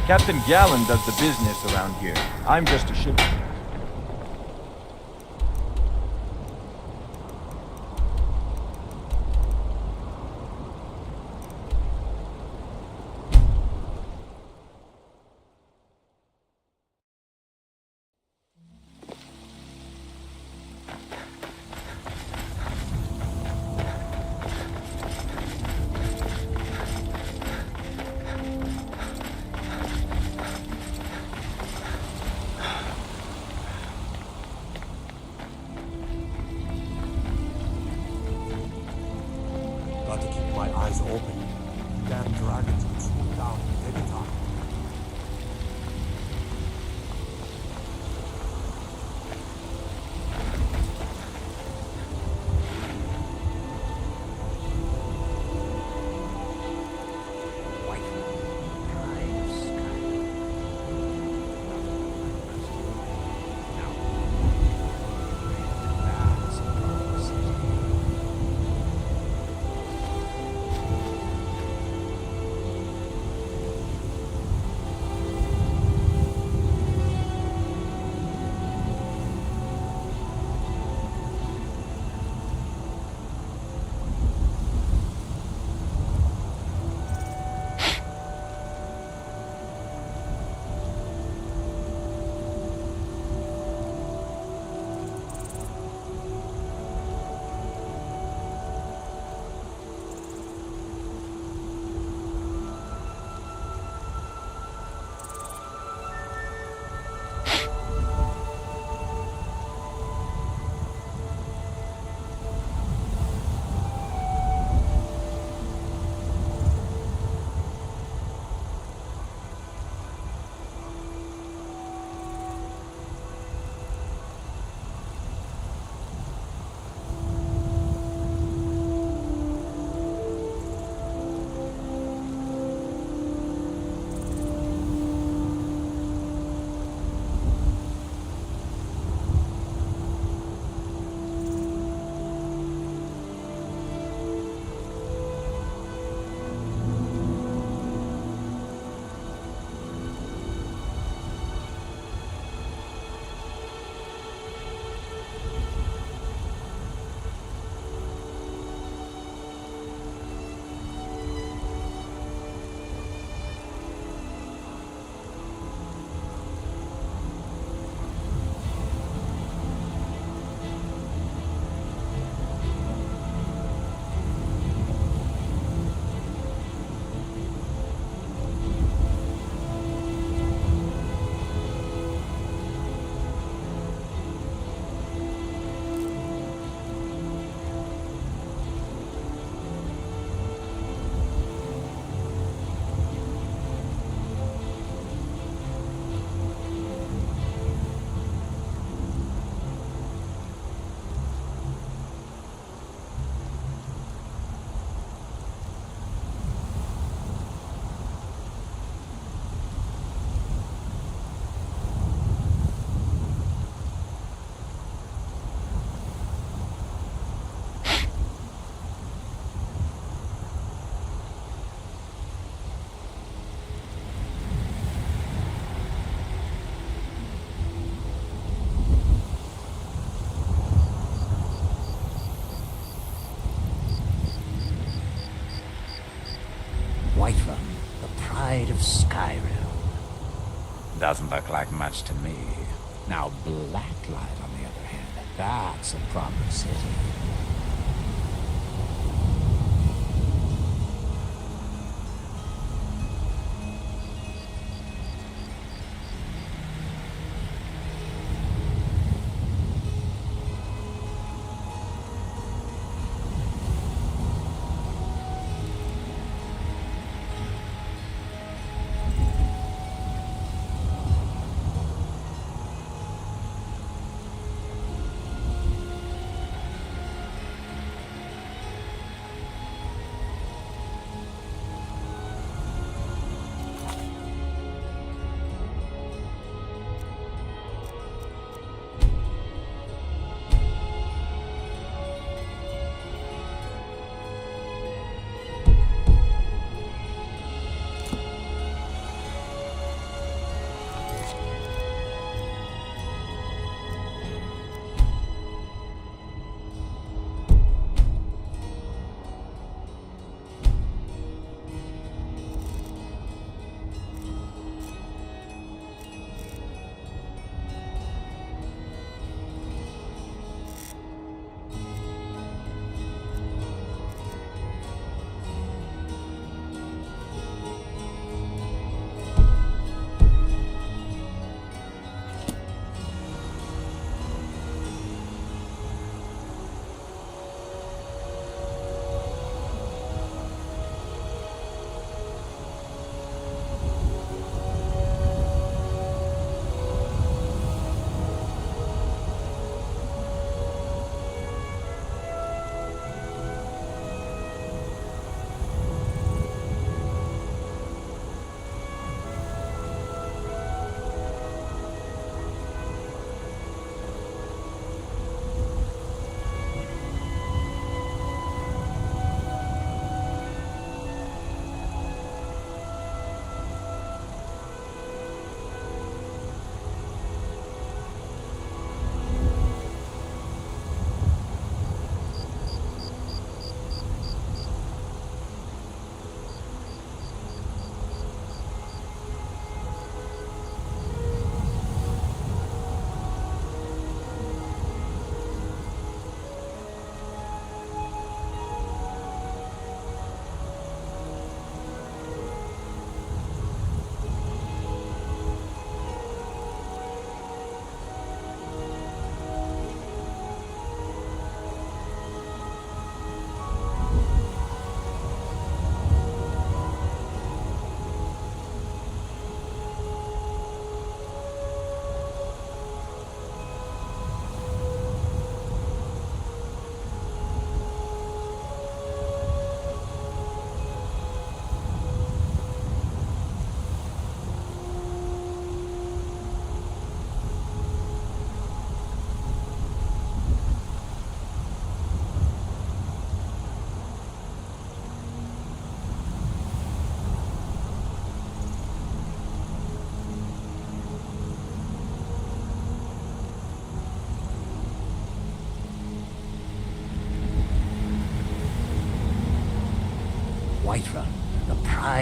Captain Gallen does the business around here. I'm just a ship. Got to keep my eyes open. Damn dragons could swoop down at any time. Whiterun, the pride of Skyrim. Doesn't look like much to me. Now Blacklight, on the other hand, that's a proper city.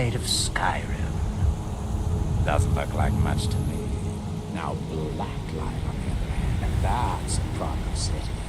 pride of Skyrim. Doesn't look like much to me. Now Blacklight, on the other hand, that's a proper city.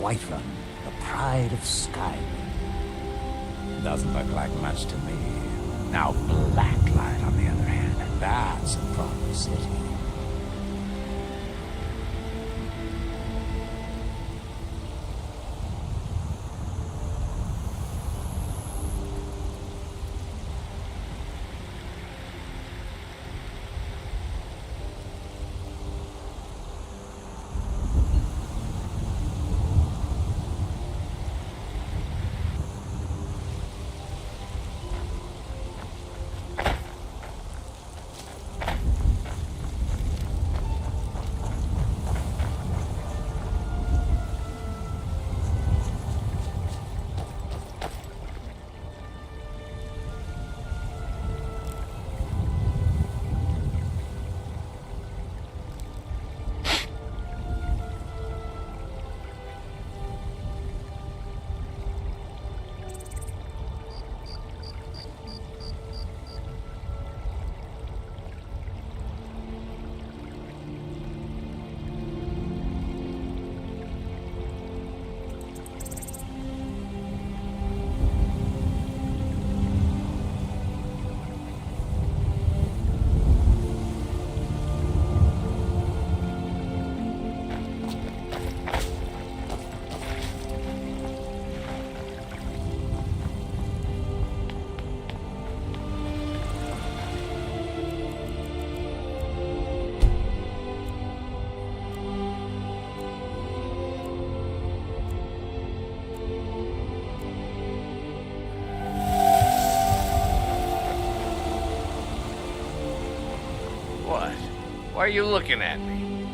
Whiterun, the pride of Skyrim. Doesn't look like much to me. Now Blacklight, on the other hand, that's a proper city. Why are you looking at me?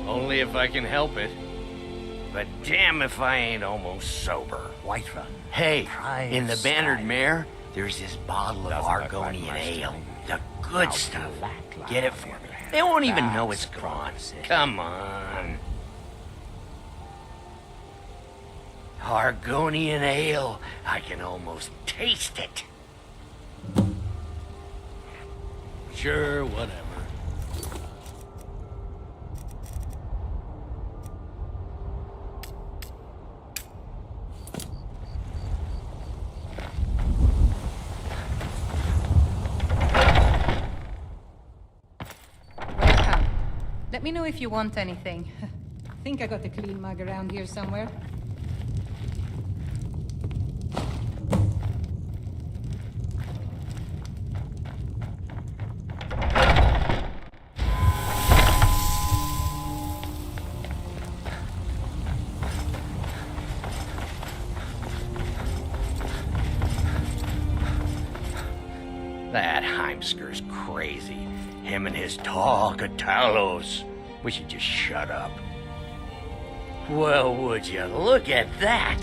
Only if I can help it. but damn if I ain't almost sober. Whiterun. Hey, Pride in the Bannered Skyrim. Mare, there's this bottle of Doesn't look like Argonian much to ale. me. The good Now, stuff. Blacklight, Get it on for the me. other hand, They won't even know that's it's gone. promising. Come on. Argonian ale. I can almost taste it. Sure, whatever. Welcome. Let me know if you want anything. Think I got a clean mug around here somewhere. That Heimsker's crazy. Him and his talk of Talos. We should just shut up. Well, would you look at that?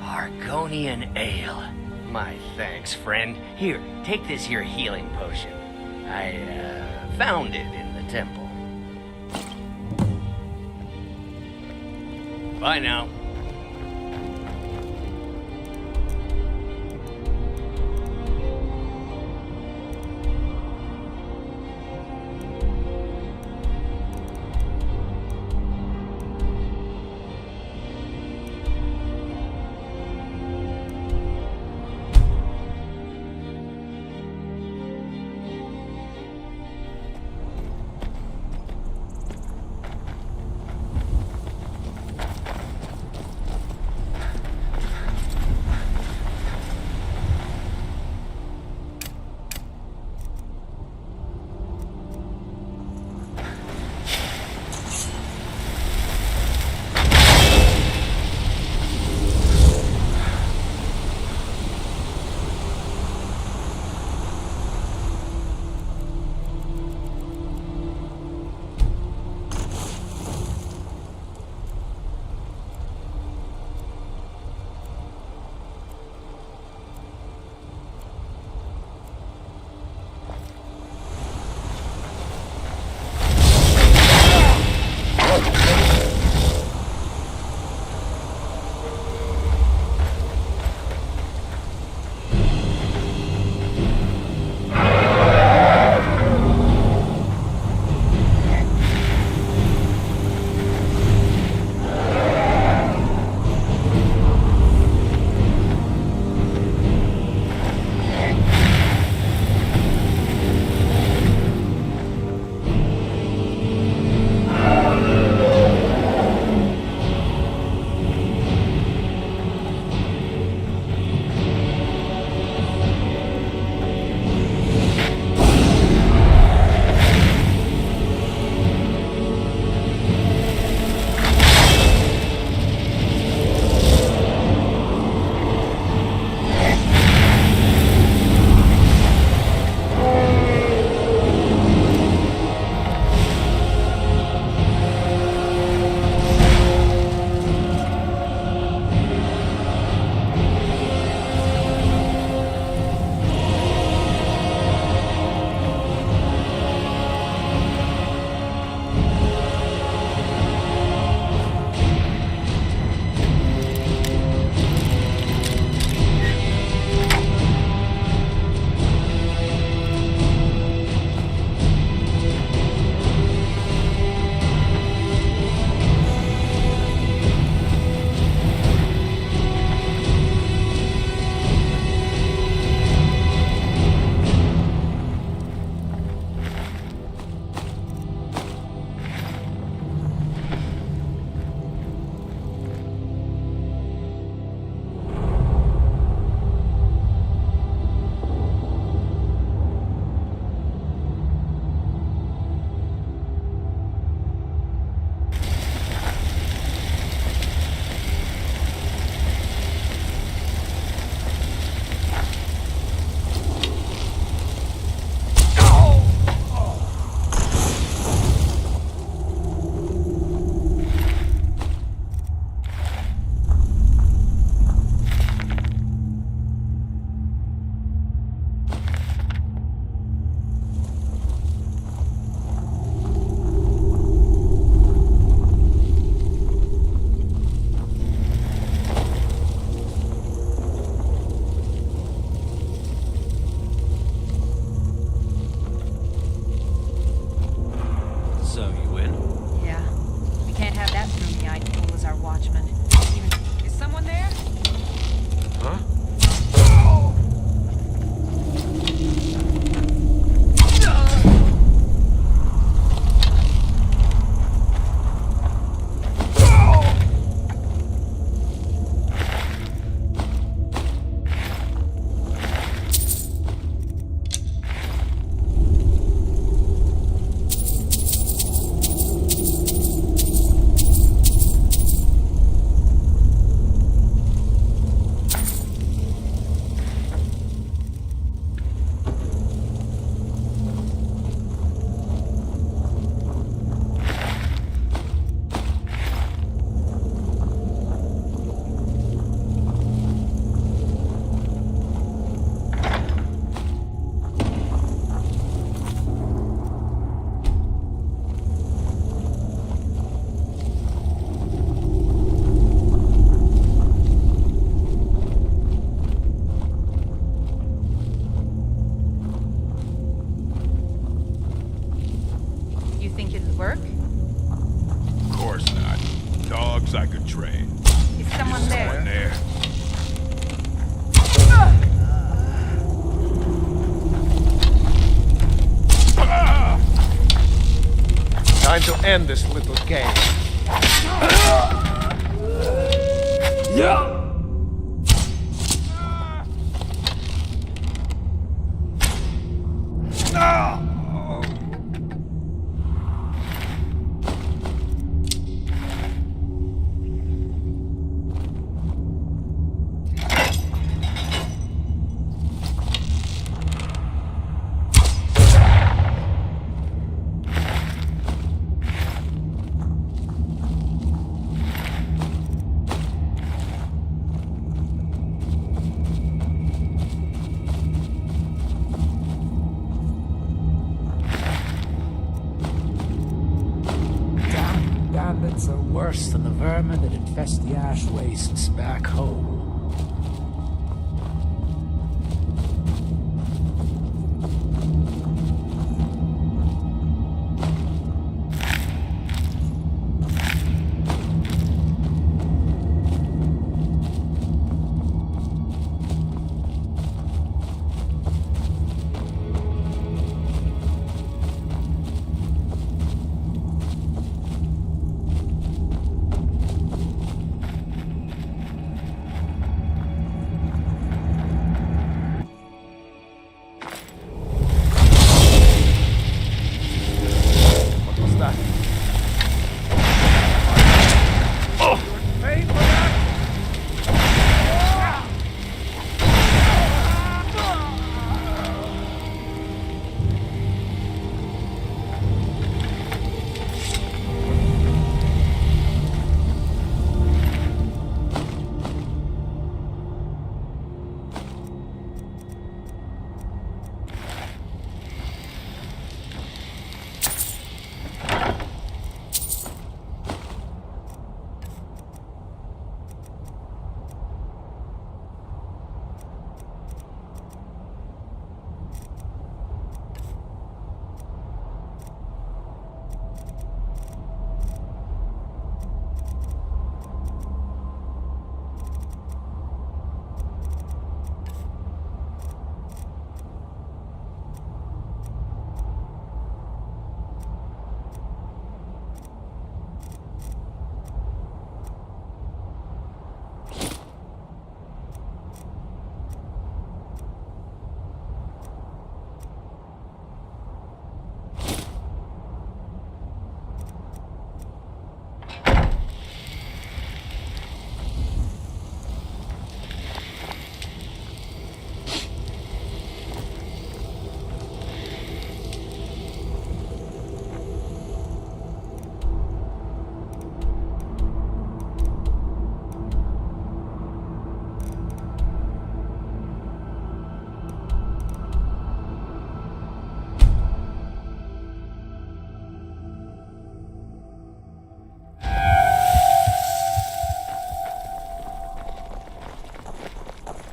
Argonian ale. My thanks, friend. Here, take this here healing potion. I, found it in the temple. Bye now. time to end this little game. Bandits are worse than the vermin that infest the ash wastes back home.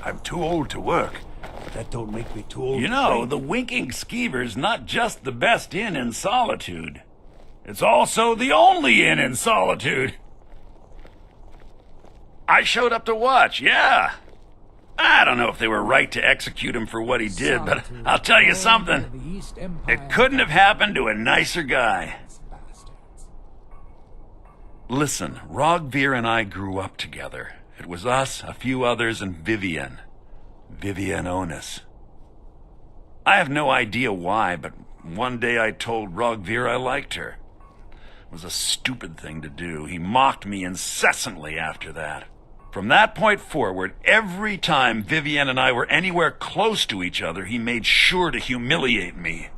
I'm too old to work. That don't make me too old. You to know, drink. the Winking Skeever's not just the best inn in Solitude. It's also the only inn in Solitude. I showed up to watch, yeah. I don't know if they were right to execute him for what he did, but I'll tell you something. It couldn't have happened to a nicer guy. Listen, Rogvir and I grew up together. It was us, a few others, and Vivienne. Vivienne Onus. I have no idea why, but one day I told Rogvir I liked her. It was a stupid thing to do. He mocked me incessantly after that. From that point forward, every time Vivienne and I were anywhere close to each other, he made sure to humiliate me.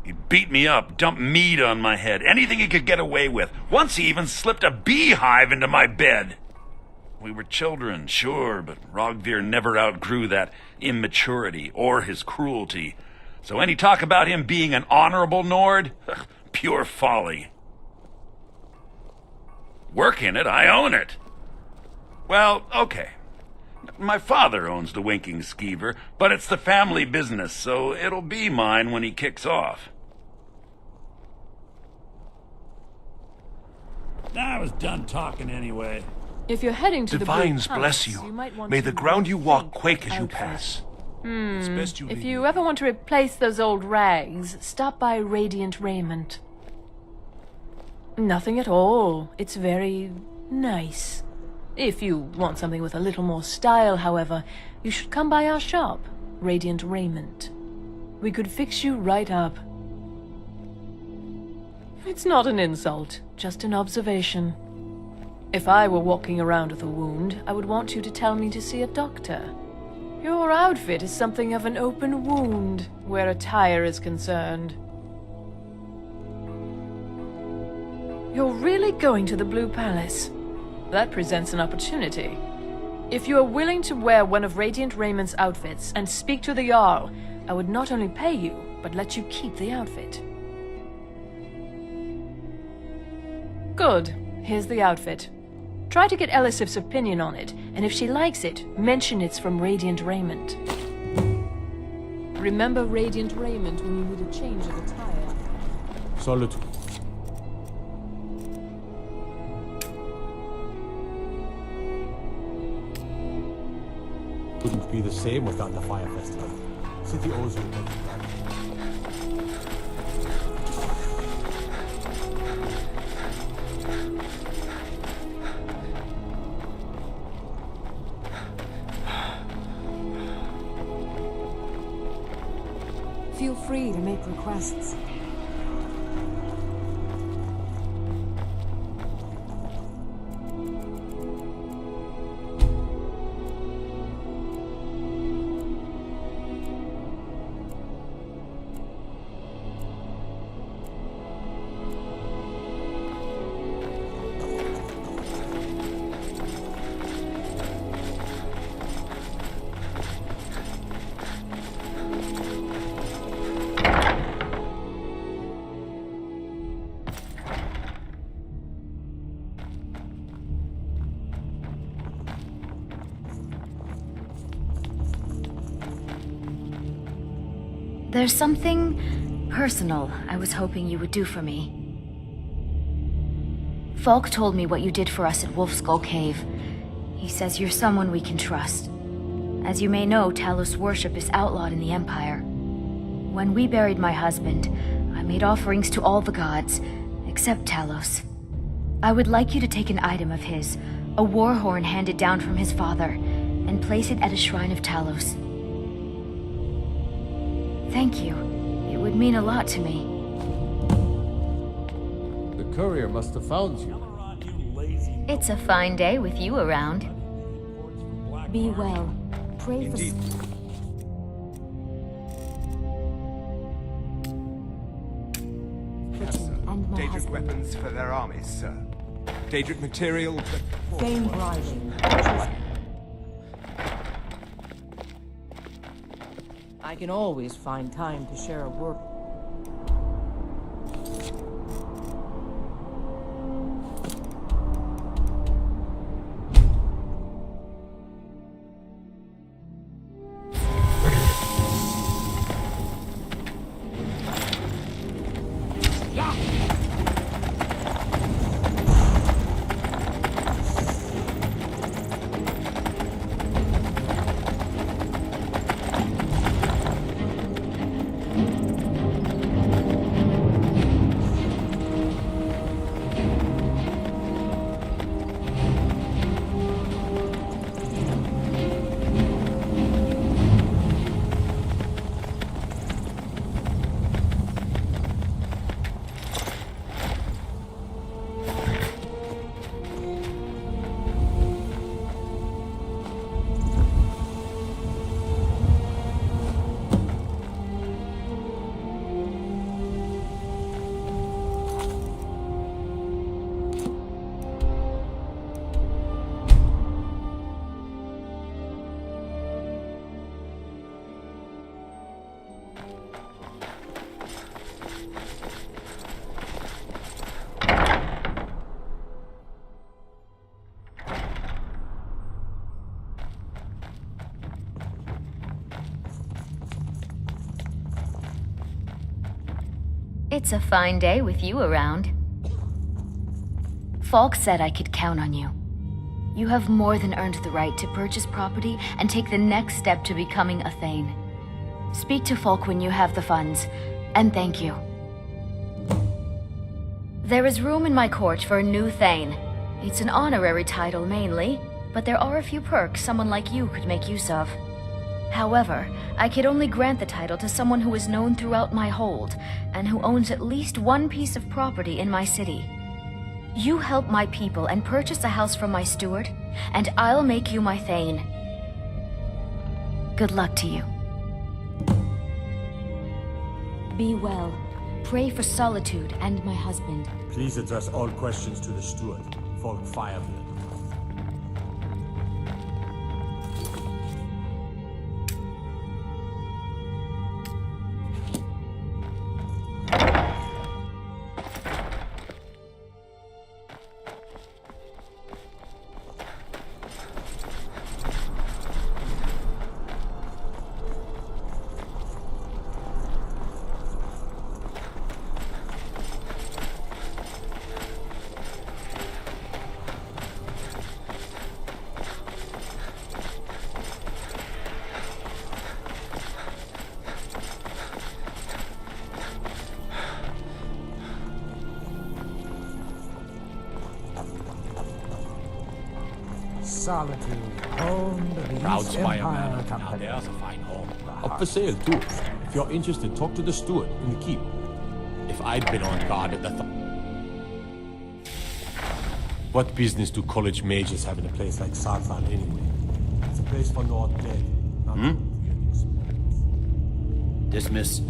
He beat me up, dumped meat on my head, anything he could get away with. Once he even slipped a beehive into my bed. We were children, sure, but Rogvir never outgrew that immaturity or his cruelty. So any talk about him being an honorable Nord? Pure folly. Work in it, I own it. Well, okay. My father owns the Winking Skeever, but it's the family business, so it'll be mine when he kicks off. I was done talking anyway. If you're heading to Divines the Blue bless Palace, you. might want May to the ground you walk rethink quake as you outfit. pass. It's best you If leave you me. ever want to replace those old rags, stop by Radiant Raiment. Nothing at all. It's very nice. If you want something with a little more style, however, you should come by our shop, Radiant Raiment. We could fix you right up. It's not an insult, just an observation. If I were walking around with a wound, I would want you to tell me to see a doctor. Your outfit is something of an open wound, where attire is concerned. You're really going to the Blue Palace? That presents an opportunity. If you are willing to wear one of Radiant Raymond's outfits and speak to the Jarl, I would not only pay you, but let you keep the outfit. Good. Here's the outfit. Try to get Elisif's opinion on it, and if she likes it, mention it's from Radiant Raiment. Remember Radiant Raiment when you need a change of attire. Solitude. Wouldn't be the same without the Fire Festival. City owes you a bit. Feel free to make requests. There's something personal I was hoping you would do for me. Falk told me what you did for us at Wolfskull Cave. He says you're someone we can trust. As you may know, Talos worship is outlawed in the Empire. When we buried my husband, I made offerings to all the gods, except Talos. I would like you to take an item of his, a war horn handed down from his father, and place it at a shrine of Talos. Thank you. It would mean a lot to me. The courier must have found you. It's a fine day with you around. Be well. Pray for... and my Daedric husband. weapons for their armies, sir. Daedric material, but... Fame bribing. I can always find time to share a word. It's a fine day with you around. Falk said I could count on you. You have more than earned the right to purchase property and take the next step to becoming a Thane. Speak to Falk when you have the funds, and thank you. There is room in my court for a new Thane. It's an honorary title mainly, but there are a few perks someone like you could make use of. However, I could only grant the title to someone who is known throughout my hold, and who owns at least one piece of property in my city. You help my people and purchase a house from my steward, and I'll make you my Thane. Good luck to you. Be well. Pray for Solitude and my husband. Please address all questions to the steward, Folk Fireville. Solitude, home to the Proud East Spire Empire Manor. Now Company. there's a fine home. Up for sale, too. If you're interested, talk to the steward in the keep. If I'd been on guard at the What business do college mages have in a place like Sarthan anyway? It's a place for Nord dead. Dismiss.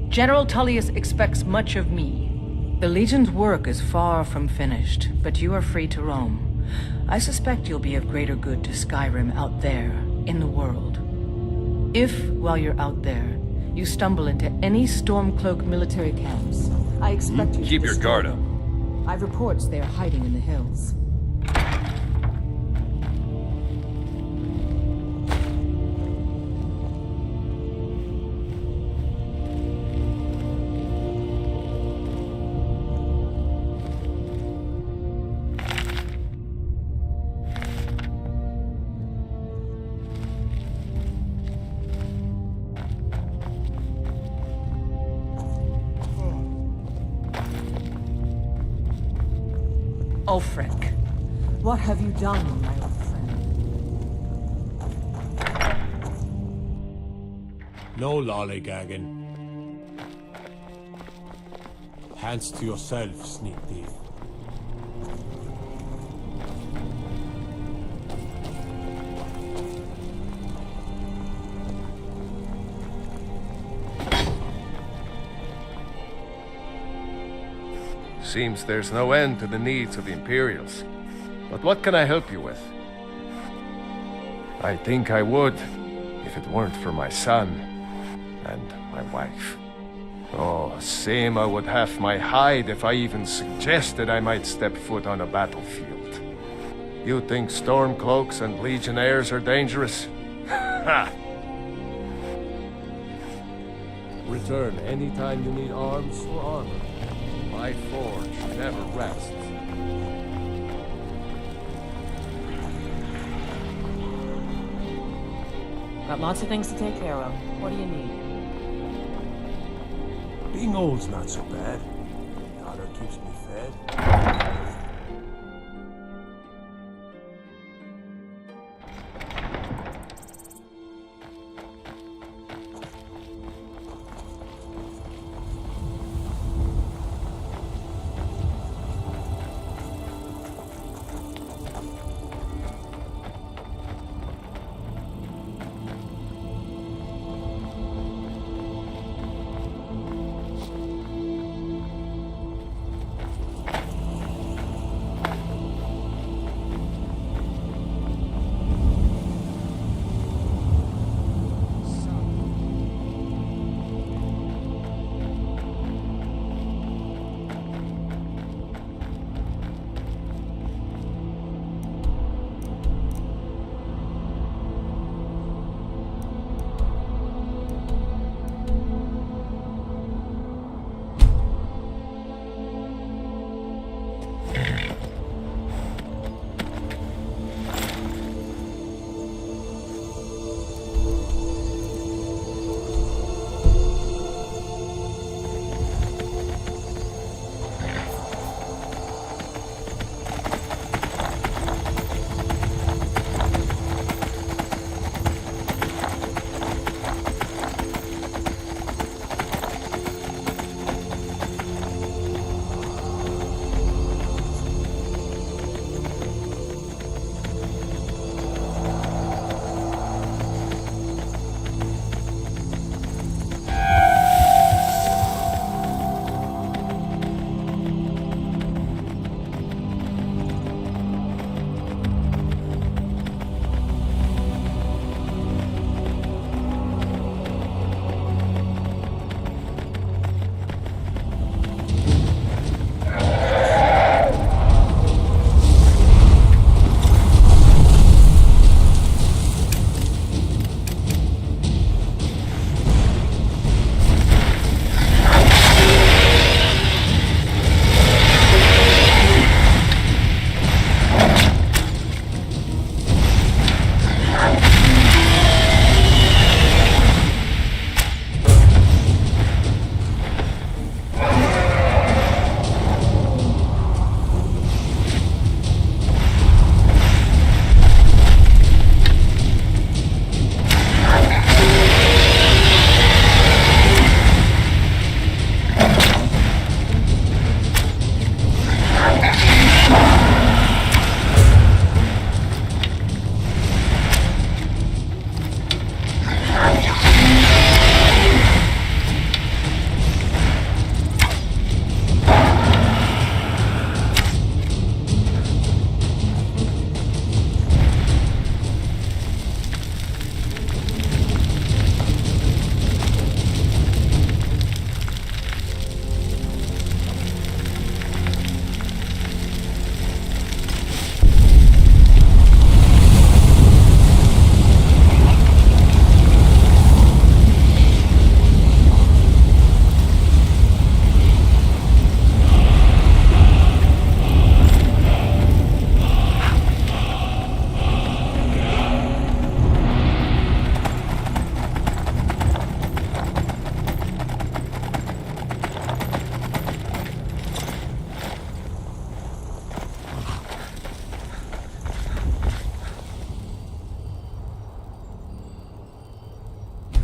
General Tullius expects much of me. The Legion's work is far from finished, but you are free to roam. I suspect you'll be of greater good to Skyrim out there, in the world. If, while you're out there, you stumble into any Stormcloak military camps, I expect you to Keep your destroy guard up. them. I've reports they are hiding in the hills. Ulfric, what have you done, my old friend? No lollygagging. Hands to yourself, sneak thief. Seems there's no end to the needs of the Imperials. But what can I help you with? I think I would, if it weren't for my son and my wife. Oh, Seema would have my hide if I even suggested I might step foot on a battlefield. You think Stormcloaks and Legionnaires are dangerous? Ha! Return anytime you need arms or armor. My forge never rests. Got lots of things to take care of. What do you need? Being old's not so bad. Daughter keeps me fed.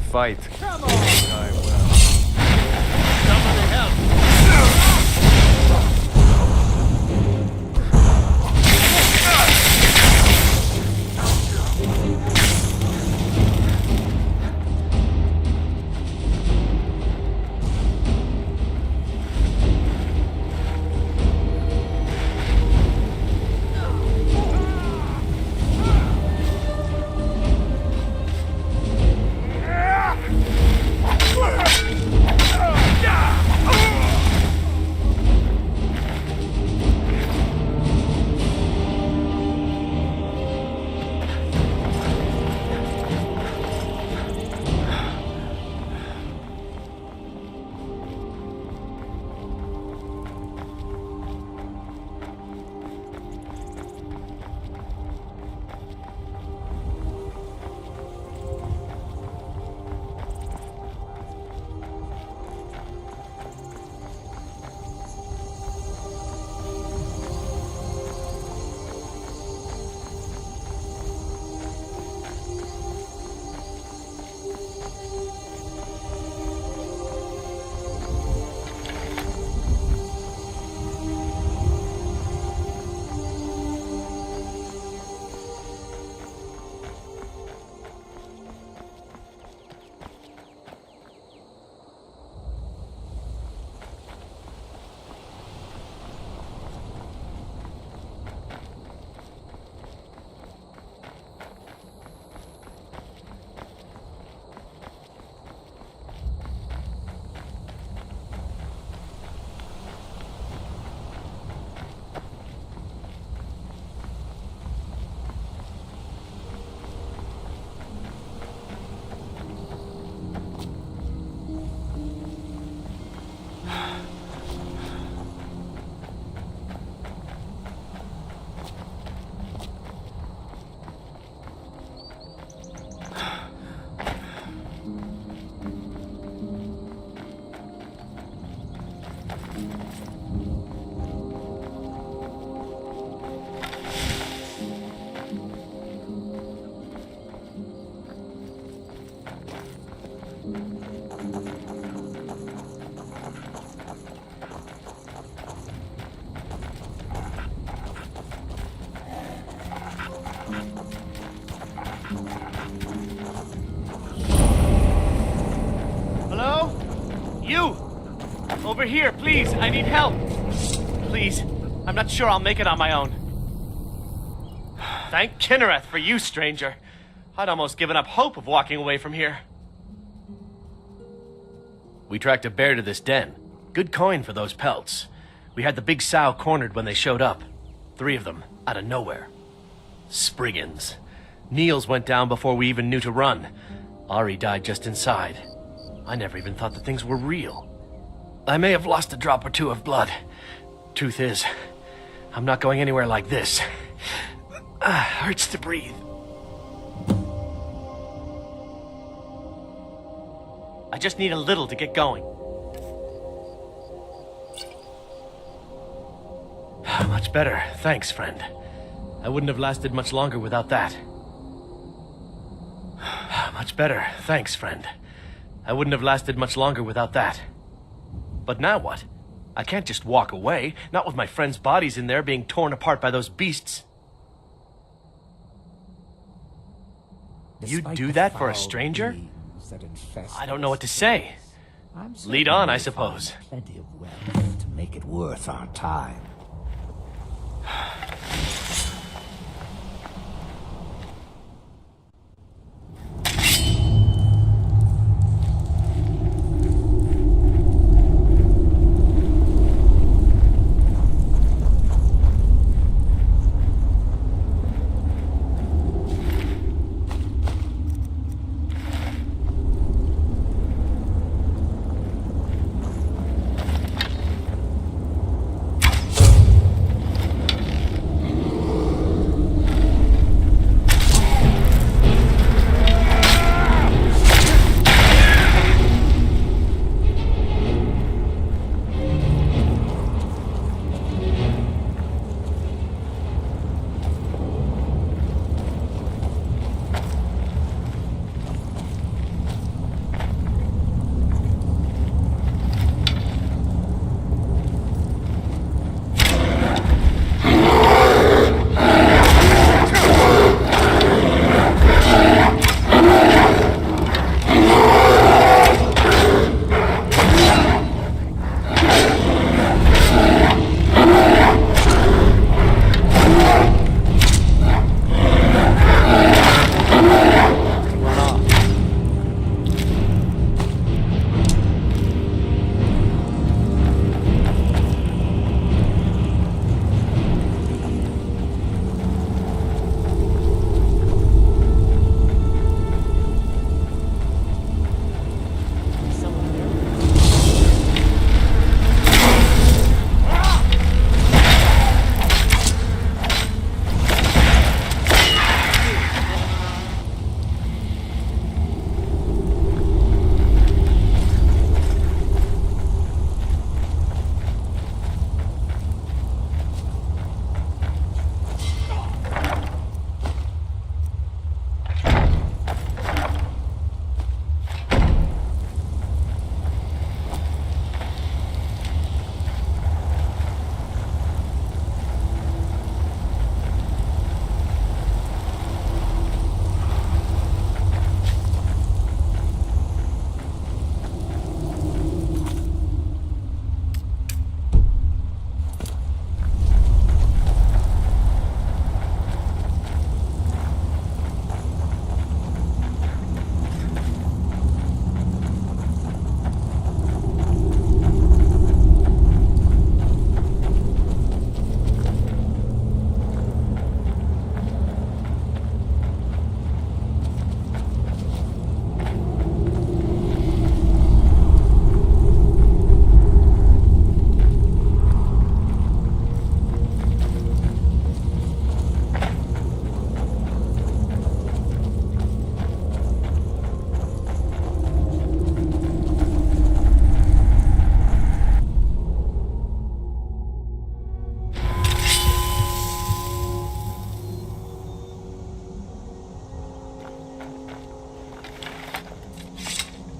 fight. Come on! I will. Somebody help! Over here, please. I need help. Please. I'm not sure I'll make it on my own. Thank Kinnereth for you, stranger. I'd almost given up hope of walking away from here. We tracked a bear to this den. Good coin for those pelts. We had the big sow cornered when they showed up. 3 of them, out of nowhere. Spriggans. Niels went down before we even knew to run. Ari died just inside. I never even thought the things were real. I may have lost a drop or 2 of blood. Truth is, I'm not going anywhere like this. Hurts to breathe. I just need a little to get going. Much better, thanks, friend. I wouldn't have lasted much longer without that. Much better, thanks, friend. I wouldn't have lasted much longer without that. But now what? I can't just walk away, not with my friends' bodies in there being torn apart by those beasts. You'd do that for a stranger? I don't know what to say. Lead on, I suppose. Plenty of wealth to make it worth our time.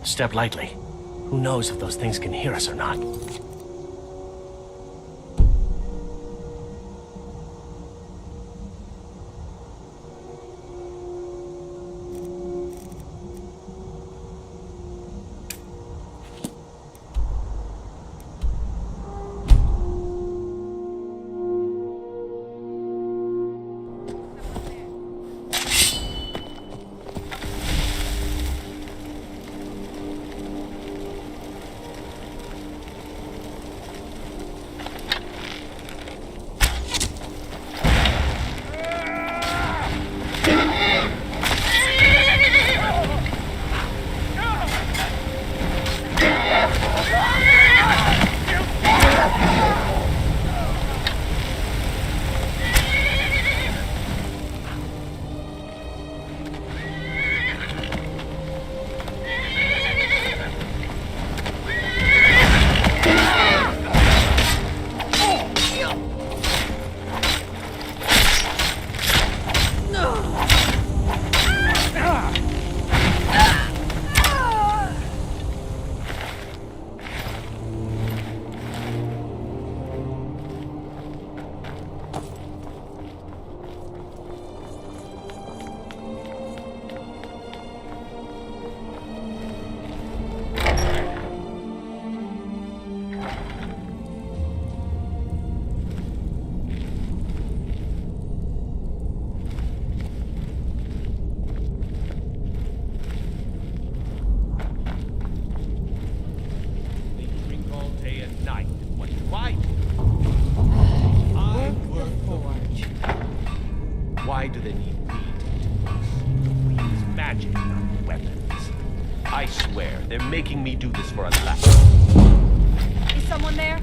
Step lightly. Who knows if those things can hear us or not? Why do they need me? We use magic, not weapons. I swear, they're making me do this for a laugh. Is someone there?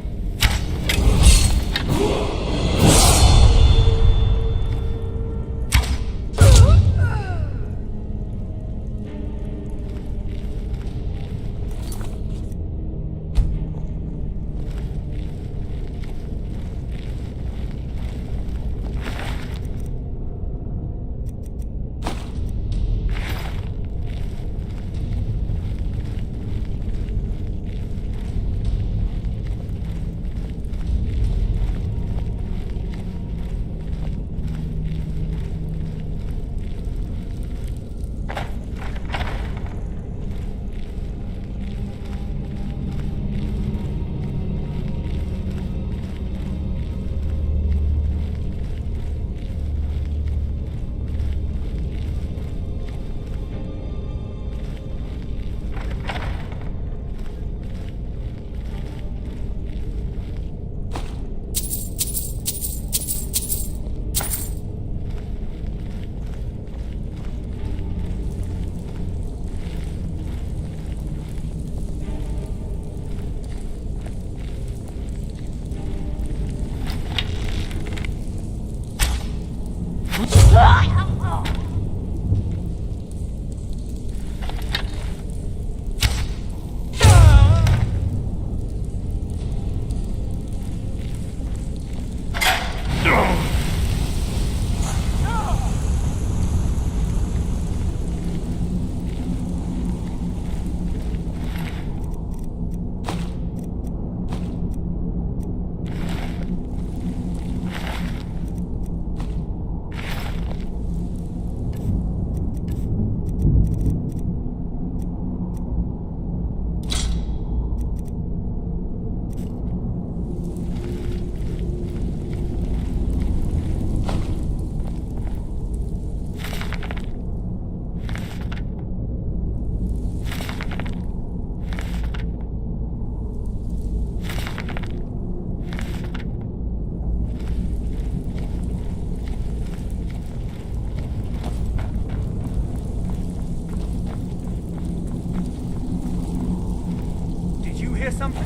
Something.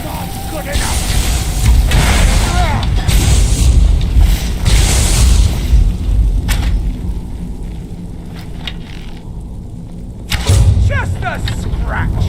Not good enough. Just a scratch.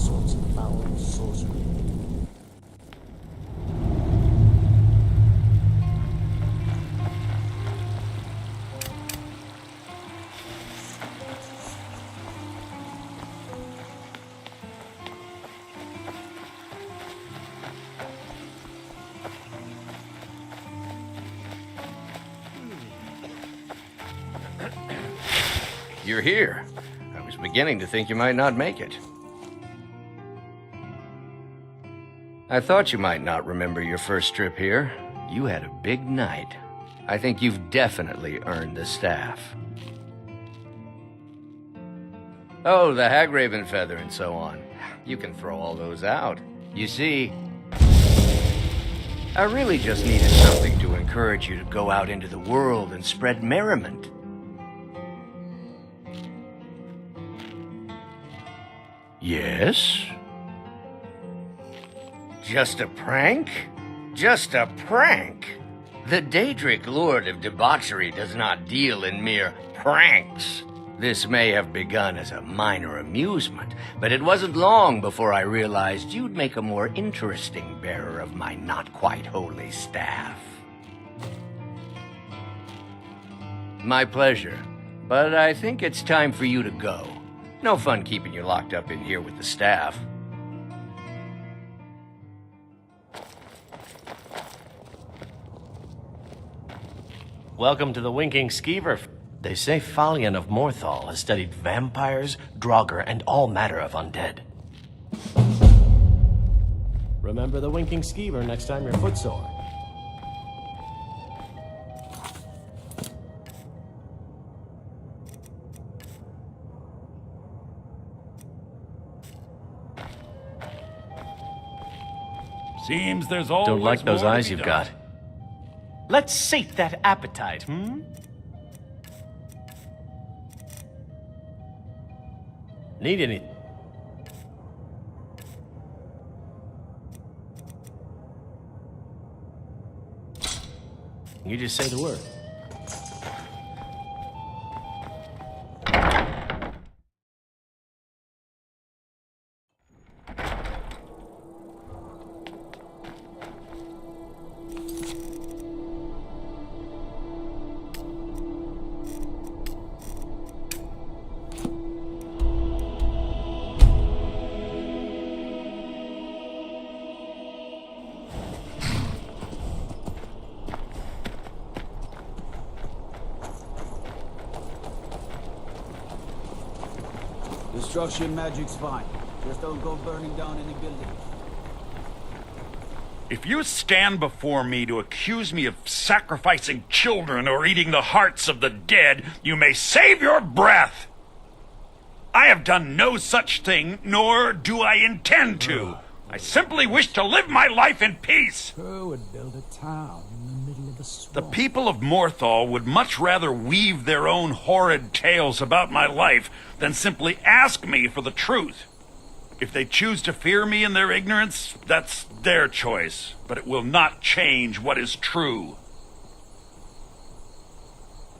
sorts of foul sorcery. You're here. I was beginning to think you might not make it. I thought you might not remember your first trip here. You had a big night. I think you've definitely earned the staff. Oh, the Hagraven feather and so on. You can throw all those out. You see, I really just needed something to encourage you to go out into the world and spread merriment. Yes? Just a prank? Just a prank? The Daedric Lord of Debauchery does not deal in mere pranks. This may have begun as a minor amusement, but it wasn't long before I realized you'd make a more interesting bearer of my not-quite-holy staff. My pleasure, but I think it's time for you to go. No fun keeping you locked up in here with the staff. Welcome to the Winking Skeever. They say Falion of Morthal has studied vampires, Draugr, and all manner of undead. Remember the Winking Skeever next time you're footsore. Seems there's always Don't like those more to eyes be you've done. got. Let's sate that appetite, Need any... You just say the word. Destruction magic's fine. Just don't go burning down any buildings. If you stand before me to accuse me of sacrificing children or eating the hearts of the dead, you may save your breath. I have done no such thing, nor do I intend to. I simply wish to live my life in peace. Who would build a town in the middle of a swamp? The people of Morthal would much rather weave their own horrid tales about my life than simply ask me for the truth. If they choose to fear me in their ignorance, that's their choice, but it will not change what is true.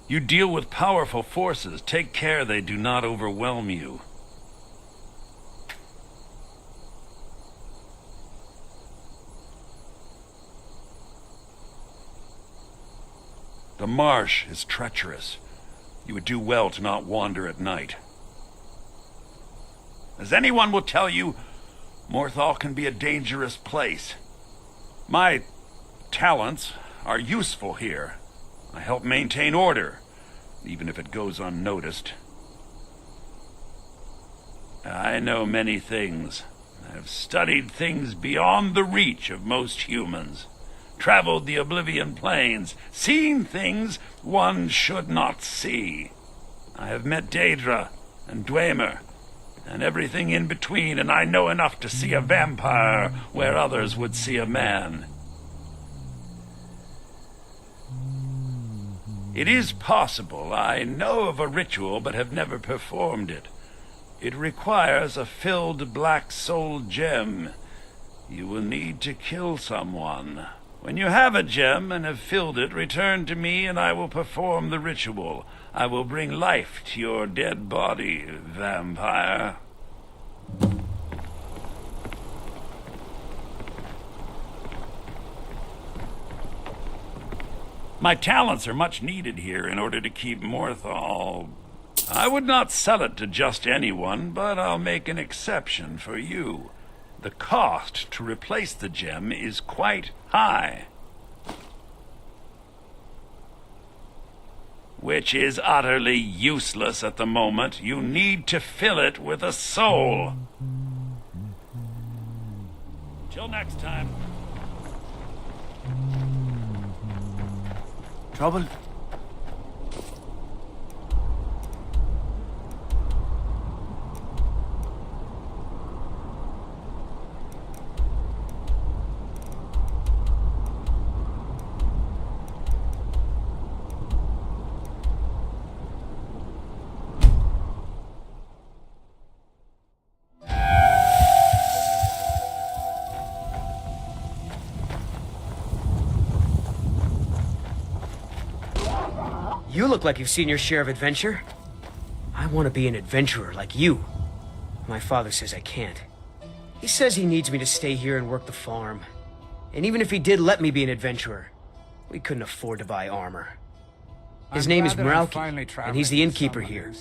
You deal with powerful forces. Take care they do not overwhelm you. The marsh is treacherous. You would do well to not wander at night. As anyone will tell you, Morthal can be a dangerous place. My talents are useful here. I help maintain order, even if it goes unnoticed. I know many things. I've studied things beyond the reach of most humans. Traveled the Oblivion Plains, seen things one should not see. I have met Daedra and Dwemer, and everything in between, and I know enough to see a vampire where others would see a man. It is possible I know of a ritual, but have never performed it. It requires a filled black soul gem. You will need to kill someone. When you have a gem and have filled it, return to me and I will perform the ritual. I will bring life to your dead body, vampire. My talents are much needed here in order to keep Morthal. I would not sell it to just anyone, but I'll make an exception for you. The cost to replace the gem is quite high. Which is utterly useless at the moment. You need to fill it with a soul. Till next time. Trouble? You look like you've seen your share of adventure. I want to be an adventurer like you. My father says I can't. He says he needs me to stay here and work the farm. And even if he did let me be an adventurer, we couldn't afford to buy armor. His name is Meralki, and he's the innkeeper here.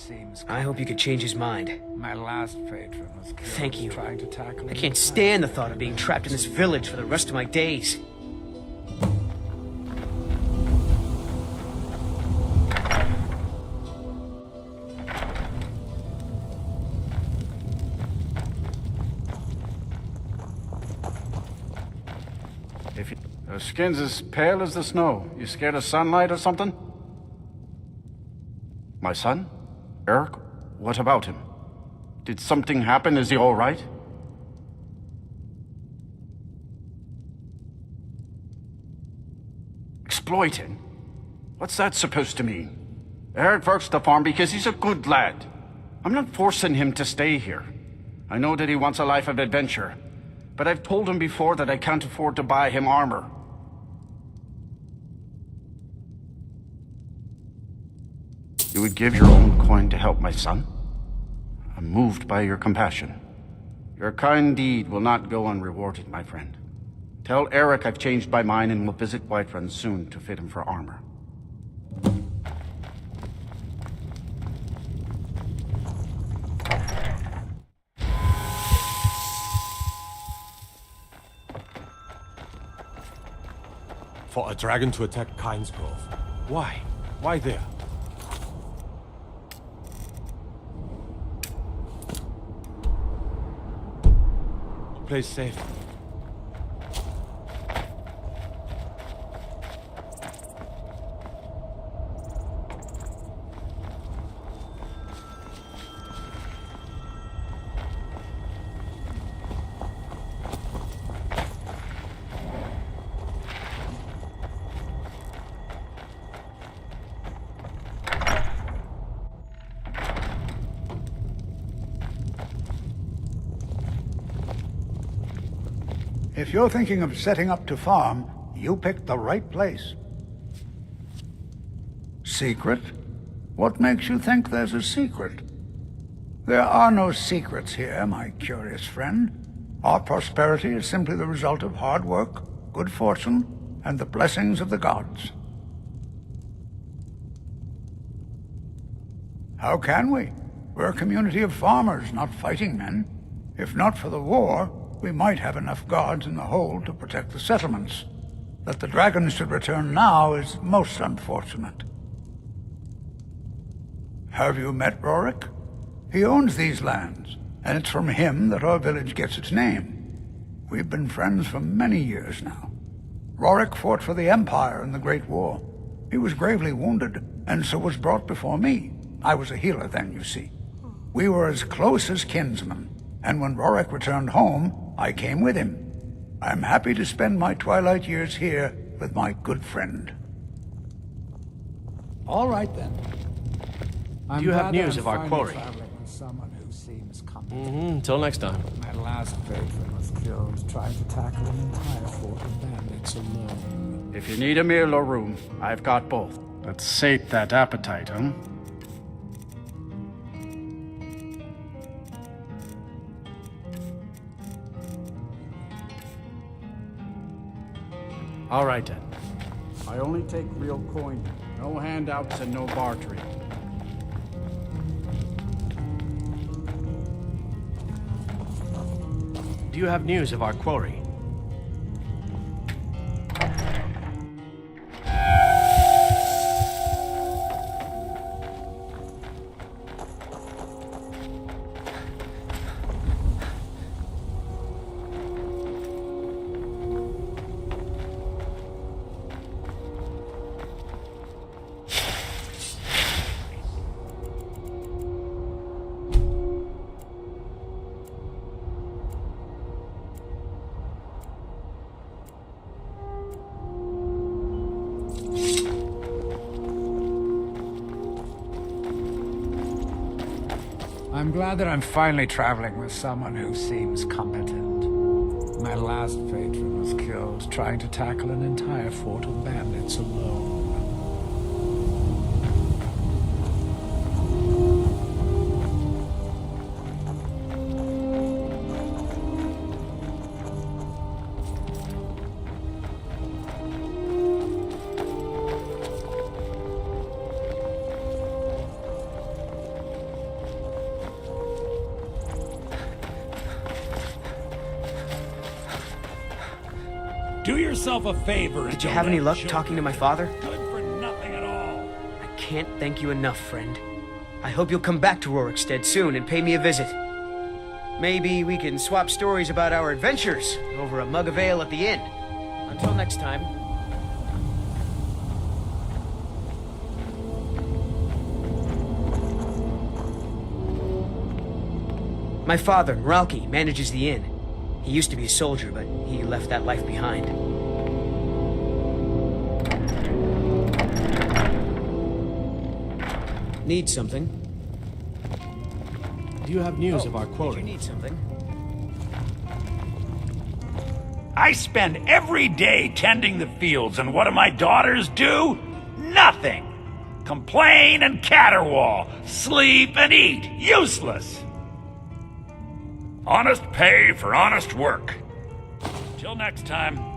I hope you could change his mind. My last patron was killed. Thank you. Trying to tackle I can't stand the thought of being trapped in this village for the rest of my days. Your skin's as pale as the snow. You scared of sunlight or something? My son? Eric? What about him? Did something happen? Is he all right? Exploiting? What's that supposed to mean? Eric works the farm because he's a good lad. I'm not forcing him to stay here. I know that he wants a life of adventure, but I've told him before that I can't afford to buy him armor. You would give your own coin to help my son? I'm moved by your compassion. Your kind deed will not go unrewarded, my friend. Tell Eric I've changed my mind and will visit Whiterun soon to fit him for armor. For a dragon to attack Kyne's Grove. Why? Why there? Place safe. If you're thinking of setting up to farm, you picked the right place. Secret? What makes you think there's a secret? There are no secrets here, my curious friend. Our prosperity is simply the result of hard work, good fortune, and the blessings of the gods. How can we? We're a community of farmers, not fighting men. If not for the war, we might have enough guards in the hold to protect the settlements. That the dragons should return now is most unfortunate. Have you met Rorik? He owns these lands, and it's from him that our village gets its name. We've been friends for many years now. Rorik fought for the Empire in the Great War. He was gravely wounded, and so was brought before me. I was a healer then, you see. We were as close as kinsmen, and when Rorik returned home, I came with him. I'm happy to spend my twilight years here with my good friend. All right, then. Do you have news of our quarry? Someone who seems competent. Until next time. My last patron was killed trying to tackle an entire fort of bandits alone. If you need a meal or room, I've got both. Let's sate that appetite, huh? All right, then. I only take real coin. No handouts and no bartering. Do you have news of our quarry? I'm glad that I'm finally traveling with someone who seems competent. My last patron was killed trying to tackle an entire fort of bandits alone. Do yourself a favor and Did you have any luck talking to my father? Good for nothing at all. I can't thank you enough, friend. I hope you'll come back to Rorikstead soon and pay me a visit. Maybe we can swap stories about our adventures over a mug of ale at the inn. Until next time. My father, Ralki, manages the inn. He used to be a soldier, but he left that life behind. Need something? Do you have news of our quarry? Did you need something? I spend every day tending the fields, and what do my daughters do? Nothing. Complain and caterwaul. Sleep and eat. Useless. Honest pay for honest work. Till next time.